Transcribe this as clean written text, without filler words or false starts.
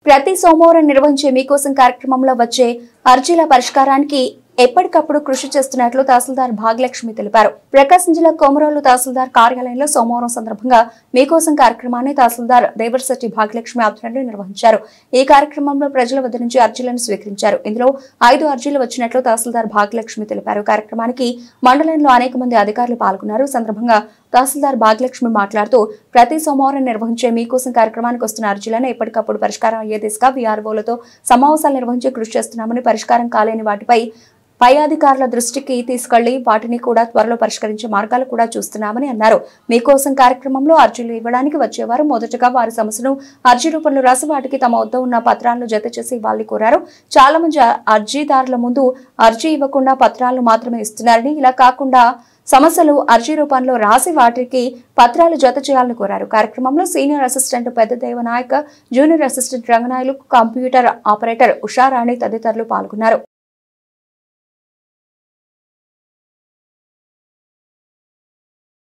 ప్రతి సోమవారం నిర్వహించే మీకోసం కార్యక్రమంలో వచ్చే అర్జీల పరిష్కారానికి ఎప్పటికప్పుడు కృషి చేస్తున్నట్లు తహసీల్దార్ భాగ్యలక్ష్మి తెలిపారు. ప్రకాశం జిల్లా కొమరోలు తహసీల్దార్ కార్యాలయంలో సోమవారం సందర్భంగా మీకోసం కార్యక్రమాన్ని తహసీల్దార్ దేవర్శెట్టి భాగ్యలక్ష్మి ఆధ్వర్యంలో నిర్వహించారు. ఈ కార్యక్రమంలో ప్రజల వద్ద నుంచి అర్జీలను స్వీకరించారు. ఇందులో 5 అర్జీలు వచ్చినట్లు తహసీల్దార్ భాగ్యలక్ష్మి తెలిపారు. కార్యక్రమానికి మండలంలో అనేక మంది అధికారులు పాల్గొన్నారు. సందర్భంగా తహసీల్దార్ భాగ్యలక్ష్మి మాట్లాడుతూ ప్రతి సోమవారం నిర్వహించే మీకోసం కార్యక్రమానికి వస్తున్న అర్జీలను ఎప్పటికప్పుడు పరిష్కారం అయ్యే దిశగా వీఆర్ఓలతో సమావేశాలు నిర్వహించి కృషి చేస్తున్నామని, పరిష్కారం కాలేని వాటిపై పై అధికారుల దృష్టికి తీసుకెళ్లి వాటిని కూడా త్వరలో పరిష్కరించే మార్గాలు కూడా చూస్తున్నామని అన్నారు. మీకోసం కార్యక్రమంలో అర్జీలు ఇవ్వడానికి వచ్చేవారు మొదటగా వారి సమస్యను అర్జీ రూపంలో రాసి వాటికి తమ వద్ద ఉన్న పత్రాలను జత చేసి ఇవ్వాలని కోరారు. చాలా మంది అర్జీదారుల ముందు అర్జీ ఇవ్వకుండా పత్రాలను మాత్రమే ఇస్తున్నారని, ఇలా కాకుండా సమస్యలు అర్జీ రూపంలో రాసి వాటికి పత్రాలు జత చేయాలని కోరారు. కార్యక్రమంలో సీనియర్ అసిస్టెంట్ పెద్ద Devanayak, junior assistant Ranganayalu, computer operator Usharani తదితరులు పాల్గొన్నారు.